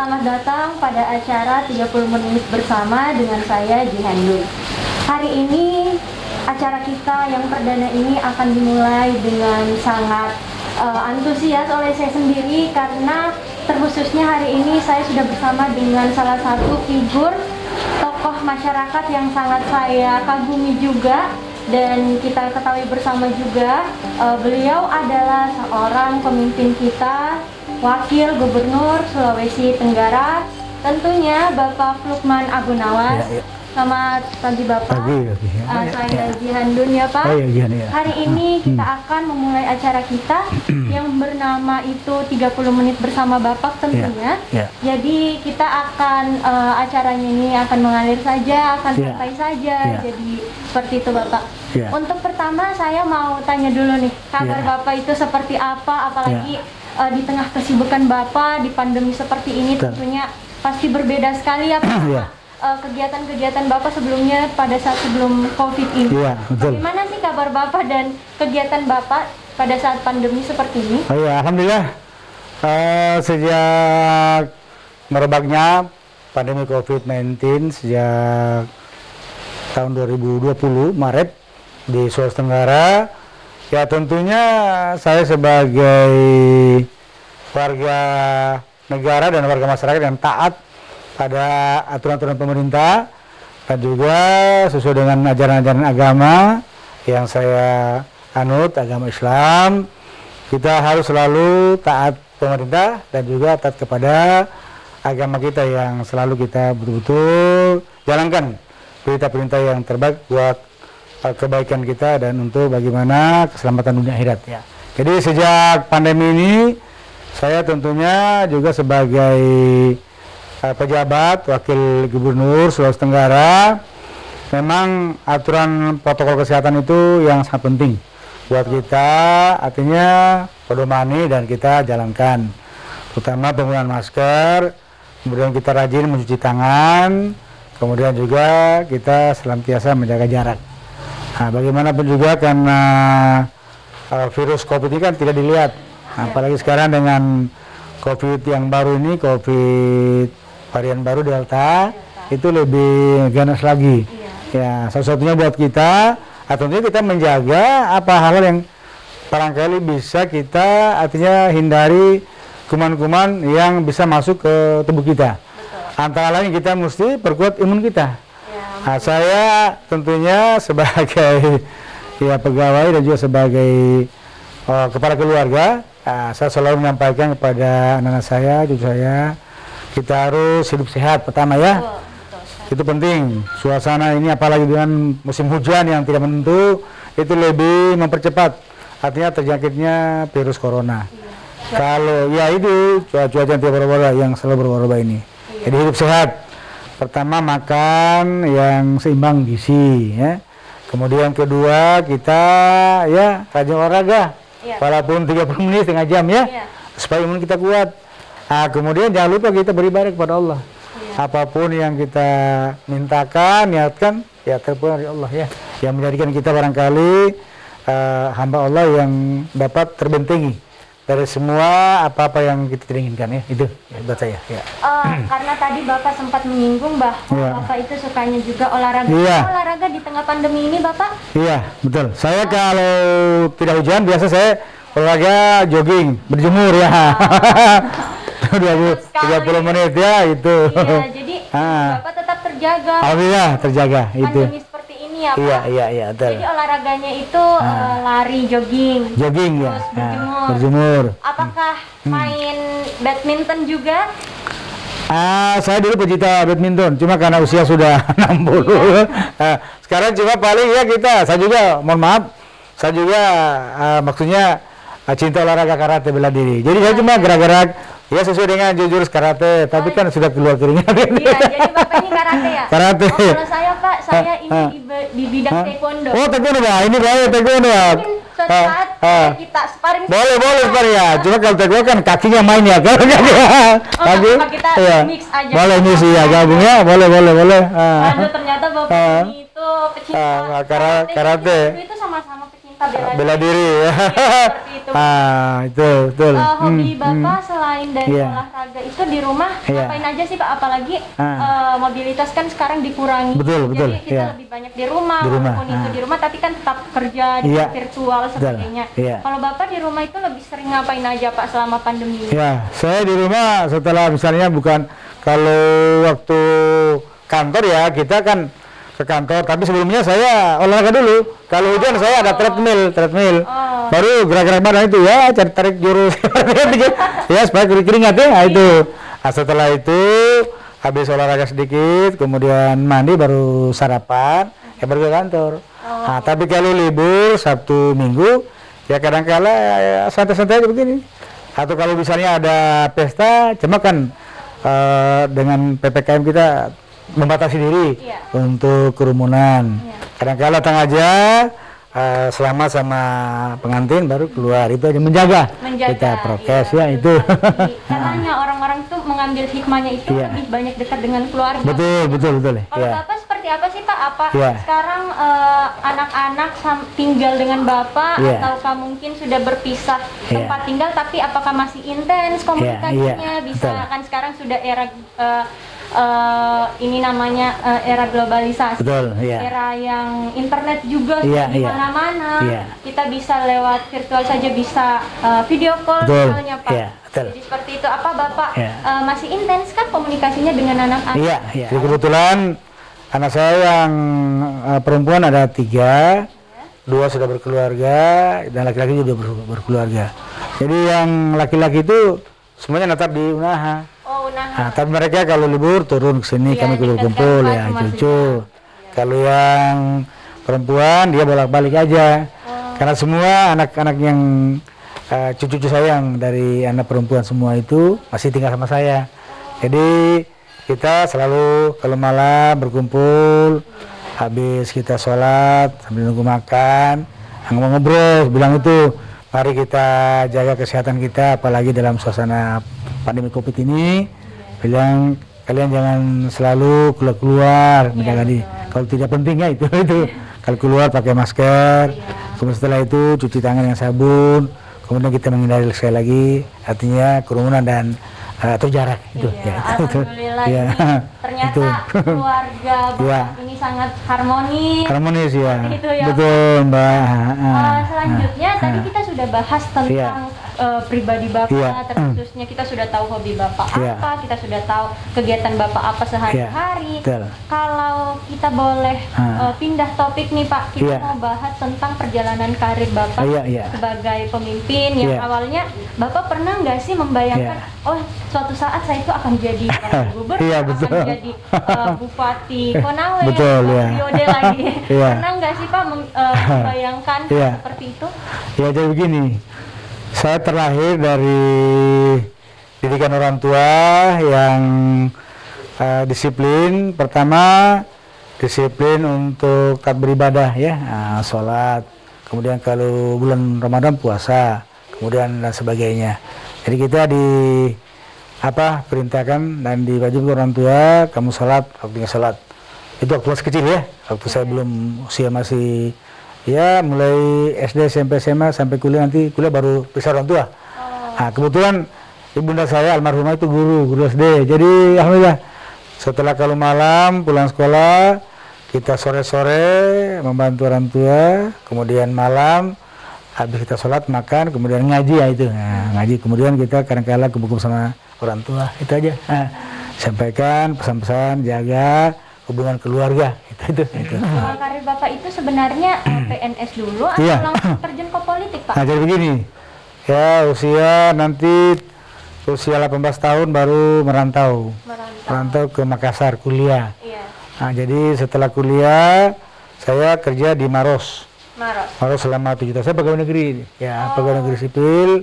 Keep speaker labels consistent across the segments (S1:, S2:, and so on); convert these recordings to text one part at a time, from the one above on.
S1: Selamat datang pada acara 30 menit bersama dengan saya Jihandun. Hari ini acara kita yang perdana ini akan dimulai dengan sangat antusias oleh saya sendiri, karena terkhususnya hari ini saya sudah bersama dengan salah satu figur tokoh masyarakat yang sangat saya kagumi juga. Dan kita ketahui bersama juga beliau adalah seorang pemimpin kita, Wakil Gubernur Sulawesi Tenggara, tentunya Bapak Lukman Agunawan.
S2: Ya.
S1: Selamat pagi Bapak.
S2: Pagi.
S1: Saya Jihandun ya Pak.
S2: Jihan, ya.
S1: Hari ini kita akan memulai acara kita yang bernama itu 30 menit bersama Bapak tentunya.
S2: Ya.
S1: Jadi kita akan acaranya ini akan mengalir saja, akan
S2: Ya.
S1: santai saja.
S2: Ya.
S1: Jadi seperti itu Bapak.
S2: Ya.
S1: Untuk pertama saya mau tanya dulu nih, kabar
S2: Ya.
S1: Bapak itu seperti apa, apalagi di tengah kesibukan Bapak di pandemi seperti ini.
S2: Betul.
S1: Tentunya pasti berbeda sekali ya Pak.
S2: Ya.
S1: Kegiatan-kegiatan Bapak sebelumnya pada saat sebelum COVID ini.
S2: Iya, betul.
S1: Bagaimana sih kabar Bapak dan kegiatan Bapak pada saat pandemi seperti ini?
S2: Oh ya, alhamdulillah. Sejak merebaknya pandemi COVID-19 sejak tahun 2020 Maret di Sulawesi Tenggara, ya tentunya saya sebagai warga negara dan warga masyarakat yang taat pada aturan-aturan pemerintah dan juga sesuai dengan ajaran-ajaran agama yang saya anut, agama Islam. Kita harus selalu taat pemerintah dan juga taat kepada agama kita yang selalu kita betul-betul jalankan perintah-perintah yang terbaik buat kebaikan kita dan untuk bagaimana keselamatan dunia akhirat ya. Jadi sejak pandemi ini saya tentunya juga sebagai pejabat Wakil Gubernur Sulawesi Tenggara, memang aturan protokol kesehatan itu yang sangat penting buat kita, artinya pedomani dan kita jalankan, terutama penggunaan masker, kemudian kita rajin mencuci tangan, kemudian juga kita senantiasa menjaga jarak. Nah, bagaimanapun juga karena virus COVID ini kan tidak dilihat, apalagi sekarang dengan COVID yang baru ini, COVID varian baru Delta, itu lebih ganas lagi. Ya, satu-satunya buat kita, tentunya kita menjaga apa hal yang barangkali bisa kita artinya hindari kuman-kuman yang bisa masuk ke tubuh kita. Betul. Antara lain kita mesti perkuat imun kita. Nah, saya tentunya sebagai pegawai dan juga sebagai kepala keluarga, saya selalu menyampaikan kepada anak-anak saya, cucu saya, kita harus hidup sehat pertama ya. Betul. Itu penting. Suasana ini apalagi dengan musim hujan yang tidak menentu, itu lebih mempercepat artinya terjangkitnya virus corona. Iya. Kalau ya itu cuaca yang tidak berubah, yang selalu berubah ini. Iya. Jadi hidup sehat. Pertama makan yang seimbang gizi ya. Kemudian kedua kita ya rajin olahraga. Iya. Walaupun 30 menit setengah jam ya. Iya. Supaya imun kita kuat. Nah, kemudian jangan lupa kita beribadah kepada Allah. Iya. Apapun yang kita mintakan, niatkan, ya terpulang dari Allah ya. Yang menjadikan kita barangkali hamba Allah yang dapat terbentengi dari semua apa-apa yang kita inginkan ya. Itu ya, buat saya. Ya.
S1: Karena tadi Bapak sempat menyinggung bahwa Bapak itu sukanya juga olahraga.
S2: Iya.
S1: Olahraga di tengah pandemi ini Bapak?
S2: Iya, betul. Saya kalau tidak hujan biasa saya olahraga jogging, berjemur ya. 30 menit ya itu.
S1: Iya, jadi Bapak tetap terjaga.
S2: Alhamdulillah terjaga itu.
S1: Pandemi seperti ini ya Pak.
S2: Iya, betul.
S1: Jadi olahraganya itu lari, jogging.
S2: Jogging ya.
S1: Terus
S2: Berjemur.
S1: Apakah main badminton juga?
S2: Saya dulu pecinta badminton, cuma karena usia sudah 60. Sekarang cuma paling ya saya juga, mohon maaf, saya juga maksudnya cinta olahraga karate bela diri. Jadi saya cuma gerak-gerak ya sesuai dengan jurus karate, tapi kan sudah keluar keringat.
S1: Iya, jadi Bapak ini karate ya?
S2: Karate.
S1: Kalau saya Pak, saya ini di bidang taekwondo.
S2: Oh, taekwondo Pak, ini bahaya taekwondo ya.
S1: Suatu saat kita sparring.
S2: Boleh sparring ya. Cuma kalau taekwondo kan kakinya main ya. Kalau kaki,
S1: kita
S2: ya.
S1: mix aja.
S2: Boleh mix ya, gabung ya. Boleh.
S1: Aduh, ternyata Bapak ini itu pecinta
S2: karate.
S1: Itu sama-sama pecinta bela diri. Seperti itu.
S2: Itu betul.
S1: Hobi Bapak selain dari olahraga itu di rumah ngapain aja sih Pak? Apalagi mobilitas kan sekarang dikurangi.
S2: Betul.
S1: Jadi kita lebih banyak di rumah. Walaupun itu di rumah, tapi kan tetap kerja di virtual sebagainya. Kalau Bapak di rumah itu lebih sering ngapain aja Pak selama pandemi ini?
S2: Ya, saya di rumah setelah misalnya bukan kalau waktu kantor ya kita kan ke kantor, tapi sebelumnya saya olahraga dulu. Kalau hujan saya ada treadmill. Baru gerak-gerak badan itu ya, tarik jurus ya supaya keringat ya. Nah, itu. Nah, setelah itu habis olahraga sedikit, kemudian mandi baru sarapan, ya baru ke kantor. Nah, tapi kalau libur Sabtu Minggu ya kadang-kala ya, santai-santai aja begini. Atau kalau misalnya ada pesta, cuma kan dengan PPKM kita membatasi diri untuk kerumunan. Kadang-kala datang aja selama sama pengantin baru keluar, itu aja menjaga kita prokes itu.
S1: Katanya orang-orang tuh mengambil hikmahnya itu lebih banyak dekat dengan keluarga.
S2: Betul.
S1: Kalau Bapak seperti apa sih Pak? Apa sekarang anak-anak tinggal dengan Bapak ataukah mungkin sudah berpisah tempat tinggal, tapi apakah masih intens komunikasinya? Bisa kan sekarang sudah era ini namanya era globalisasi, era yang internet juga di mana-mana. Kita bisa lewat virtual saja, bisa video call misalnya Pak. Jadi seperti itu. Apa Bapak masih intens kan komunikasinya dengan anak-anak?
S2: Jadi kebetulan anak saya yang perempuan ada 3, 2 sudah berkeluarga dan laki-laki juga berkeluarga. Jadi yang laki-laki itu semuanya netap di Unaha. Nah, tapi mereka kalau libur turun ke sini, kami kumpul ya cucu. Kalau yang perempuan dia bolak-balik aja. Karena semua anak-anak yang cucu-cucu saya yang dari anak perempuan semua itu masih tinggal sama saya. Jadi kita selalu kalau malam berkumpul, habis kita sholat sambil nunggu makan, ngobrol, bilang itu mari kita jaga kesehatan kita, apalagi dalam suasana pandemi COVID ini. Bilang kalian jangan selalu keluar menjaga diri. Kalau tidak penting ya itu. Kalau keluar pakai masker. Kemudian setelah itu cuci tangan dengan sabun. Kemudian kita menghindari sekali lagi, artinya kerumunan dan atau jarak itu.
S1: Alhamdulillah ini ternyata keluarga Bapak ini sangat harmonis ya.
S2: Betul Mbak.
S1: Selanjutnya tadi kita sudah bahas tentang pribadi Bapak, terkhususnya kita sudah tahu hobi Bapak apa, kita sudah tahu kegiatan Bapak apa sehari-hari. Kalau kita boleh pindah topik nih Pak, kita mau bahas tentang perjalanan karir Bapak sebagai pemimpin yang awalnya Bapak pernah nggak sih membayangkan suatu saat saya itu akan jadi gubernur, akan jadi bupati Konawe, periode lagi. Pernah nggak sih Pak membayangkan seperti itu?
S2: Ya jadi begini. Saya terlahir dari didikan orang tua yang disiplin. Pertama disiplin untuk taat beribadah ya, sholat. Kemudian kalau bulan Ramadan puasa, kemudian dan sebagainya. Jadi kita perintahkan dan diwajibkan orang tua, kamu sholat, waktunya sholat. Itu waktu masih kecil ya, waktu saya belum usia masih ya mulai SD, SMP, SMA sampai kuliah, nanti kuliah baru bisa orang tua. Nah, kebetulan ibunda saya almarhumah itu guru SD. Jadi alhamdulillah setelah kalau malam pulang sekolah kita sore-sore membantu orang tua, kemudian malam habis kita sholat makan, kemudian ngaji ya itu. Nah, ngaji kemudian kita kadang-kala kumpul sama orang tua, itu aja. Nah, sampaikan pesan-pesan, jaga hubungan keluarga itu.
S1: Karir Bapak itu sebenarnya PNS dulu atau langsung terjun ke politik Pak?
S2: Nah jadi begini, ya usia 18 tahun baru merantau ke Makassar kuliah. Nah jadi setelah kuliah saya kerja di Maros selama 7 tahun. Saya pegawai negeri pegawai negeri sipil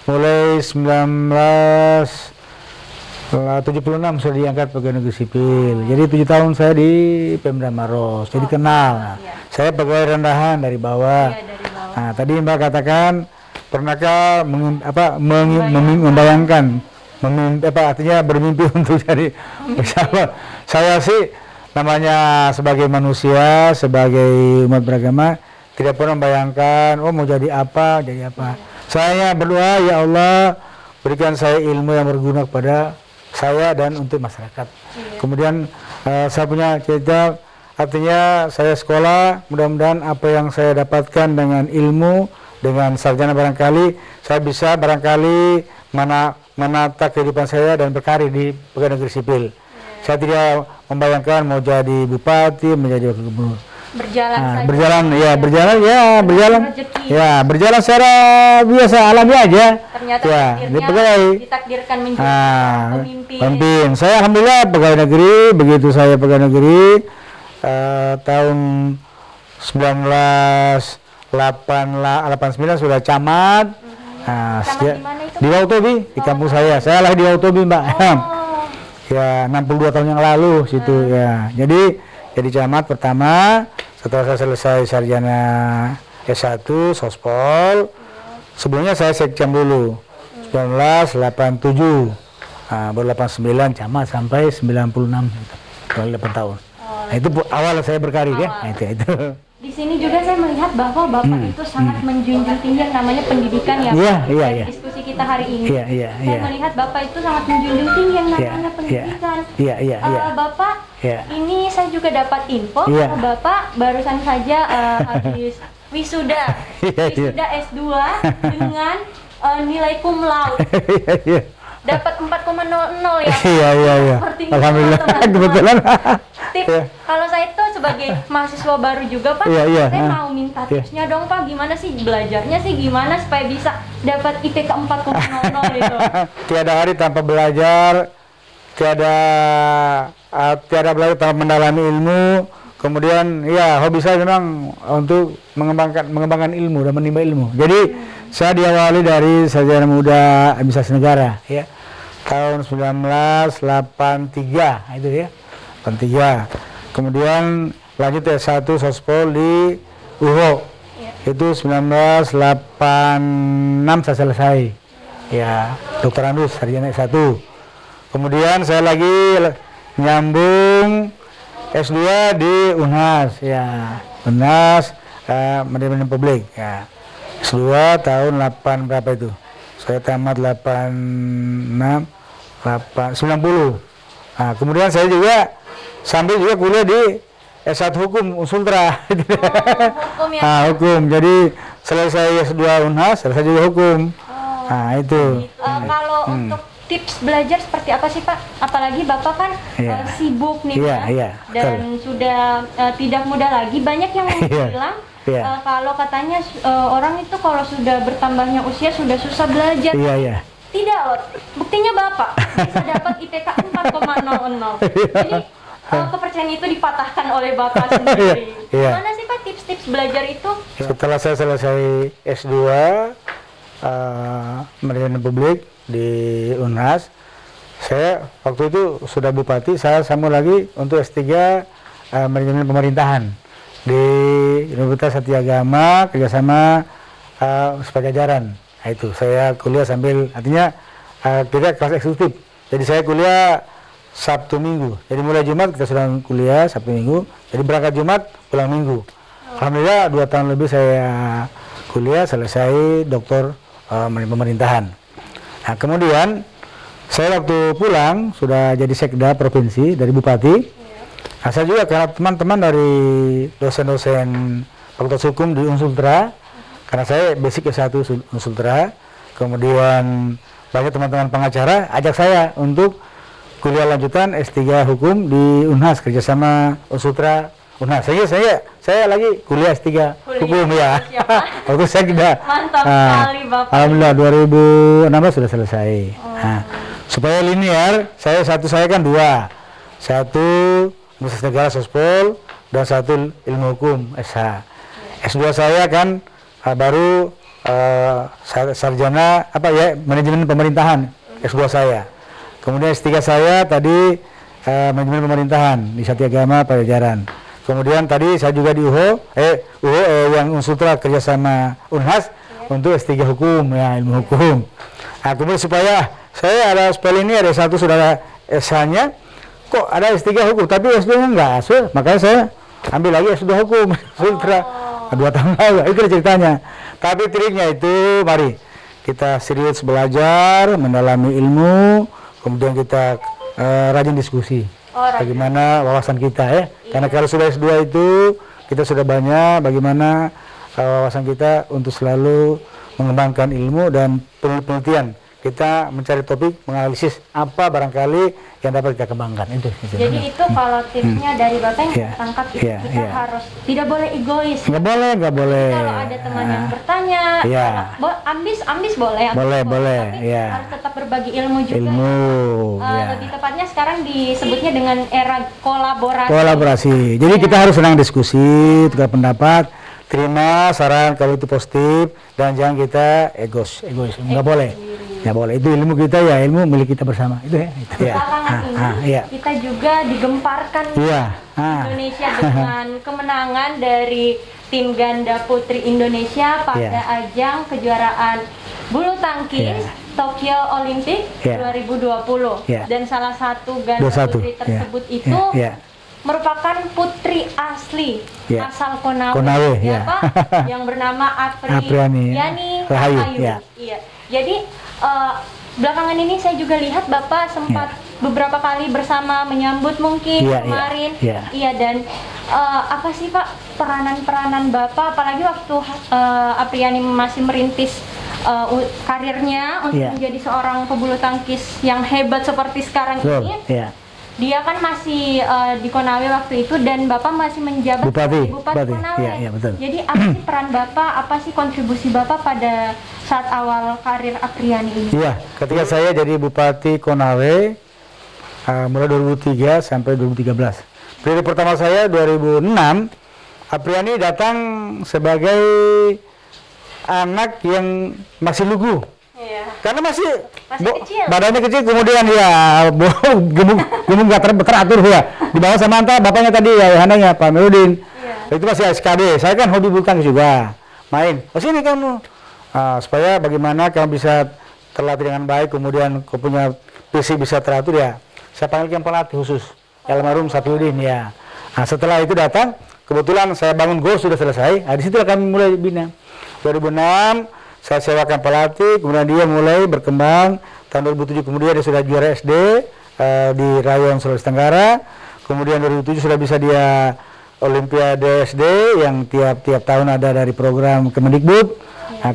S2: mulai 1976 sudah diangkat pegawai negeri sipil. Jadi 7 tahun saya di Pemda Maros. Jadi kenal. Saya pegawai rendahan dari bawah. Nah, tadi Mbak katakan pernahkah membayangkan artinya bermimpi untuk jadi pejabat. Saya sih namanya sebagai manusia, sebagai umat beragama tidak pernah membayangkan mau jadi apa. Saya berdoa, ya Allah berikan saya ilmu yang berguna kepada saya dan untuk masyarakat. Kemudian saya punya cita, artinya saya sekolah, mudah-mudahan apa yang saya dapatkan dengan ilmu, dengan sarjana barangkali saya bisa barangkali menata kehidupan saya dan berkarir di pegawai negeri sipil. Saya tidak membayangkan mau jadi bupati, menjadi wakil gubernur. Berjalan secara biasa, alami aja.
S1: Ternyata ditakdirkan menjadi pemimpin.
S2: Saya alhamdulillah pegawai negeri, begitu saya pegawai negeri tahun 1989 sudah camat. Di Wautobi, di kampung saya lahir di Wautobi, Mbak. Ya 62 tahun yang lalu situ ya. Jadi camat pertama setelah saya selesai sarjana S1 Sospol. Sebelumnya saya sekcam dulu 1987. Baru 89 camat sampai 96 gitu. 8 tahun. Nah, itu awal saya berkarir ya. Nah, itu.
S1: Di sini juga saya melihat bahwa Bapak itu sangat menjunjung tinggi yang namanya pendidikan ya.
S2: Iya.
S1: Diskusi kita hari ini.
S2: Saya
S1: melihat Bapak itu sangat menjunjung tinggi yang namanya pendidikan. Bapak, ini saya juga dapat info bahwa Bapak barusan saja habis wisuda S2 dengan nilai cum laude. Dapat 4,00 ya.
S2: Iya. Alhamdulillah. Kebetulan.
S1: Kalau saya itu sebagai mahasiswa baru juga Pak, saya mau minta tipsnya dong Pak, gimana sih belajarnya sih, gimana supaya bisa dapat IPK 4,00 gitu.
S2: Tiada hari tanpa belajar, tiada belajar tanpa mendalami ilmu. Kemudian hobi saya memang untuk mengembangkan ilmu dan menimba ilmu. Jadi saya diawali dari sarjana muda administrasi negara ya. Tahun 1983 itu ya. 83. Kemudian lanjut S1 Sospol di UHO. Itu 1986 saya selesai. Ya, Dr. Andus sarjana S1. Kemudian saya lagi nyambung S2 di UNHAS ya. UNHAS Manajemen Publik ya. S2 tahun 8 berapa itu? Saya tamat 86 90. Nah, kemudian saya juga sambil juga kuliah di S1 Hukum Unsultra.
S1: Hukum ya.
S2: Hukum. Jadi selesai S2 UNHAS, selesai juga hukum. Nah, itu.
S1: Kalau untuk tips belajar seperti apa sih Pak? Apalagi Bapak kan sibuk nih dan sudah tidak muda lagi. Banyak yang bilang kalau katanya orang itu kalau sudah bertambahnya usia sudah susah belajar. Tidak loh, buktinya Bapak bisa dapat IPK 4,00. Jadi kepercayaan itu dipatahkan oleh Bapak sendiri. Gimana sih Pak tips-tips belajar itu?
S2: Setelah saya selesai S2 Manajemen Publik di UNHAS, saya waktu itu sudah bupati, saya sambung lagi untuk S3 Manajemen Pemerintahan di Universitas Satyagama kerjasama Sepajajaran. Nah, itu saya kuliah sambil, artinya kita kelas eksekutif. Jadi saya kuliah Sabtu Minggu. Jadi mulai Jumat kita sudah kuliah Sabtu Minggu. Jadi berangkat Jumat pulang Minggu. Alhamdulillah 2 tahun lebih saya kuliah selesai doktor pemerintahan. Nah, kemudian saya waktu pulang sudah jadi sekda provinsi dari bupati. Nah, saya juga karena teman-teman dari dosen-dosen Fakultas Hukum di Unsultra, karena saya basic S1 Unsultra, kemudian banyak teman-teman pengacara ajak saya untuk kuliah lanjutan S3 Hukum di UNHAS kerjasama Unsultra UNHAS. Saya lagi kuliah S3 Hukum ya. Waktu saya tidak.
S1: Mantap sekali Bapak.
S2: Alhamdulillah 2016 sudah selesai. Nah, supaya linear, saya kan 2. Satu Universitas Negara Sospol dan satu Ilmu Hukum SH. S2 saya kan baru sarjana Manajemen Pemerintahan S2 saya. Kemudian S3 saya tadi Manajemen Pemerintahan di Satyagama Pajajaran. Kemudian tadi saya juga di UHO yang Unsultra kerjasama UNHAS untuk S3 Hukum ya, Ilmu Hukum. Nah, kemudian supaya saya ini ada satu saudara SH-nya, kok ada S3 Hukum tapi S2-nya enggak, makanya saya ambil lagi S2 Hukum Unsultra. 2 tahun lalu, itu ceritanya. Tapi triknya itu, mari kita serius belajar, mendalami ilmu, kemudian kita rajin diskusi. Bagaimana wawasan kita ya. Karena kalau sudah S2 itu kita sudah banyak bagaimana wawasan kita untuk selalu mengembangkan ilmu dan penelitian. Kita mencari topik, menganalisis apa barangkali yang dapat kita kembangkan. Itu.
S1: Jadi itu kalau tipsnya dari Bapak yang tangkap itu kita harus tidak boleh egois.
S2: Nggak boleh.
S1: Kalau ada teman yang bertanya, ambis boleh.
S2: Boleh.
S1: Tapi harus tetap berbagi ilmu juga. Lebih tepatnya sekarang disebutnya dengan era kolaborasi.
S2: Jadi kita harus senang diskusi, tukar pendapat, terima saran kalau itu positif, dan jangan kita egois. Nggak boleh. Ya boleh, itu ilmu kita ya, ilmu milik kita bersama. Itu ya.
S1: Belakangan ini kita juga digemparkan Indonesia dengan kemenangan dari tim ganda putri Indonesia pada ajang kejuaraan bulu tangkis Tokyo Olympic 2020. Dan salah satu ganda putri tersebut itu merupakan putri asli asal Konawe, Pak, yang bernama Apriani Rahayu. Jadi belakangan ini saya juga lihat Bapak sempat beberapa kali bersama menyambut mungkin kemarin. Dan apa sih Pak peranan Bapak, apalagi waktu Apriani masih merintis karirnya untuk menjadi seorang pebulu tangkis yang hebat seperti sekarang ini. Dia kan masih di Konawe waktu itu, dan Bapak masih menjabat Bupati Konawe. Jadi apa sih peran Bapak, apa sih kontribusi Bapak pada saat awal karir Apriani ini?
S2: Ketika saya jadi Bupati Konawe mulai 2003 sampai 2013. Periode pertama saya 2006, Apriani datang sebagai anak yang masih lugu. Karena masih kecil. Badannya kecil, kemudian gemuk nggak teratur ya. Di bawah sama bapaknya tadi ayahnya Pak Merudin. Itu masih SKD. Saya kan hobi bulu tangkis juga, main. Sini kamu, supaya bagaimana kamu bisa terlatih dengan baik, kemudian kau punya fisik bisa teratur ya. Saya panggilkan pelatih khusus, almarhum Safiuddin ya. Setelah itu datang, kebetulan saya bangun gor sudah selesai. Di situ kami mulai bina. 2006 saya sewakan pelatih, kemudian dia mulai berkembang. Tahun 2007 kemudian dia sudah juara SD di Rayon Sulawesi Tenggara. Kemudian 2007 sudah bisa dia Olimpiade SD yang tiap tahun ada dari program Kemendikbud.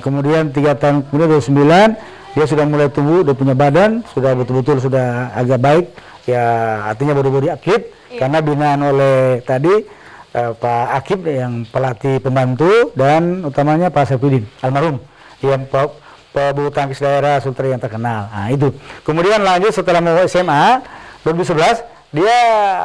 S2: Kemudian 3 tahun kemudian 2009 dia sudah mulai tumbuh, dia punya badan, sudah betul-betul sudah agak baik. Ya artinya body atlet karena binaan oleh tadi Pak Akib yang pelatih pembantu, dan utamanya Pak Safiuddin almarhum yang pebulu tangkis daerah Sultra yang terkenal. Itu. Kemudian lanjut setelah mau SMA 2011 dia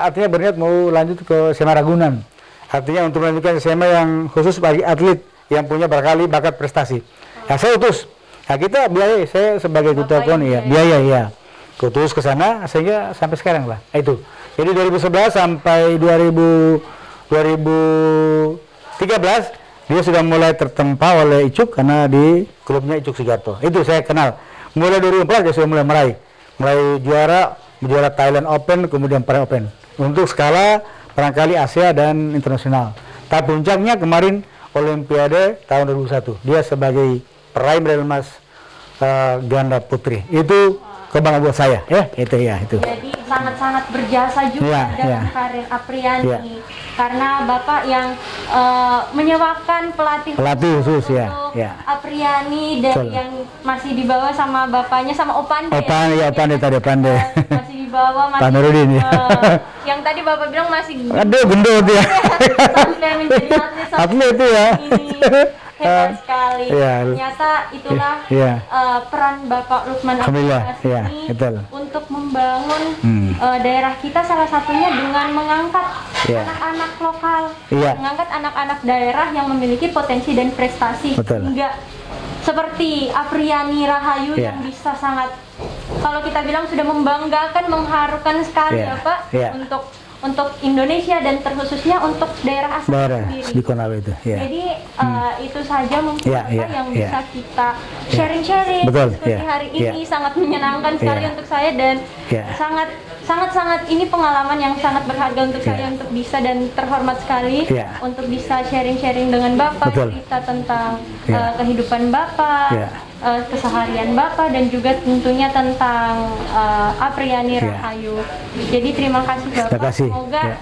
S2: artinya berniat mau lanjut ke SMA Ragunan. Artinya untuk melanjutkan SMA yang khusus bagi atlet yang punya barangkali bakat prestasi. Saya utus. Kita biaya, saya sebagai ketua PON biaya utus ke sana sehingga sampai sekarang lah. Itu. Jadi 2011 sampai 2013 dia sudah mulai tertempa oleh Icuk karena di klubnya Icuk Sugiarto. Itu saya kenal. Mulai 2014 dia sudah mulai juara Thailand Open, kemudian Para Open. Untuk skala barangkali Asia dan internasional. Tapi puncaknya kemarin Olimpiade tahun 2001. Dia sebagai peraih medali emas ganda putri. Itu kebanggaan buat saya, itu.
S1: Jadi sangat-sangat berjasa juga dalam karir Apriani, karena Bapak yang menyewakan pelatih khusus untuk Apriani dari yang masih dibawa sama bapaknya, sama Opande.
S2: Opande.
S1: Masih dibawa
S2: Pak Nurudin
S1: yang tadi Bapak bilang masih
S2: gendut ya.
S1: Sampai menjadi atlet
S2: itu ya.
S1: Hebat sekali. Ternyata itulah peran Bapak Lukman ini untuk membangun daerah kita, salah satunya dengan mengangkat anak-anak lokal, mengangkat anak-anak daerah yang memiliki potensi dan prestasi. Hingga seperti Apriani Rahayu yang bisa sangat, kalau kita bilang sudah membanggakan, mengharukan sekali Pak untuk Indonesia dan terkhususnya untuk daerah asal sendiri.
S2: Di Konawe itu.
S1: Jadi itu saja mungkin yang bisa kita sharing-sharing diskusi hari ini. Sangat menyenangkan sekali untuk saya, dan sangat sangat-sangat ini pengalaman yang sangat berharga untuk
S2: Iya.
S1: saya untuk bisa dan terhormat sekali
S2: Iya.
S1: untuk bisa sharing-sharing dengan Bapak,
S2: Betul.
S1: cerita tentang
S2: Iya.
S1: kehidupan Bapak,
S2: Iya.
S1: keseharian Bapak, dan juga tentunya tentang Apriani
S2: Iya.
S1: Rahayu. Jadi terima kasih Bapak.
S2: Terima kasih.
S1: Semoga
S2: Iya.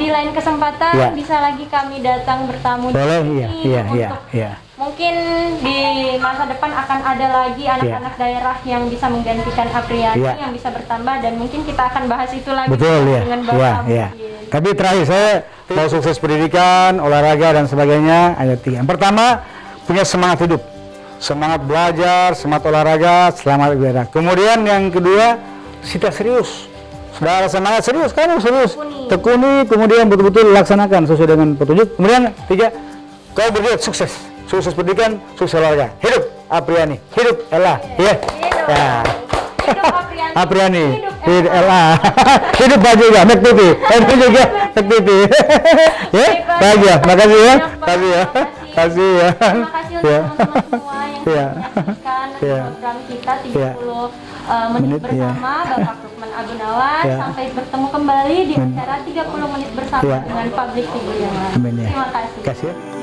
S1: di lain kesempatan
S2: Iya.
S1: bisa lagi kami datang bertamu
S2: Boleh,
S1: di
S2: iya,
S1: sini
S2: iya, iya,
S1: untuk
S2: iya.
S1: mungkin di masa depan akan ada lagi anak-anak daerah yang bisa menggantikan Apriani,
S2: Iya.
S1: yang bisa bertambah, dan mungkin kita akan bahas itu lagi
S2: Betul ya,
S1: dengan
S2: ya,
S1: Bapak
S2: ya.
S1: mungkin.
S2: Tapi terakhir saya mau sukses pendidikan, olahraga dan sebagainya. Ayat 3. Yang pertama, punya semangat hidup, semangat belajar, semangat olahraga, semangat ibadah. Kemudian yang kedua, kita serius. Saudara semangat serius, kamu serius, tekuni, kemudian betul-betul laksanakan sesuai dengan petunjuk. Kemudian 3, kau berbuat sukses, sukses pendidikan, sukses olahraga. Hidup Apriani, hidup Ella, ya. Ya.
S1: Hidup Apriani.
S2: Apriani,
S1: Hidup
S2: hidup Ella, hidup Pak juga, Mek Titi, itu juga Mek Titi. Ya, bahagia, makasih ya, makasih ya, makasih ya.
S1: Terima kasih untuk
S2: Ya.
S1: teman-teman semua yang
S2: Ya.
S1: menyaksikan
S2: Ya.
S1: program kita 30
S2: Ya.
S1: menit
S2: Menit, ya.
S1: bersama Bapak Lukman Agunawan.
S2: Ya.
S1: Sampai bertemu kembali di acara 30 menit bersama
S2: Ya.
S1: dengan public figure yang lain.
S2: Amin ya.
S1: Terima kasih.
S2: Kasih ya.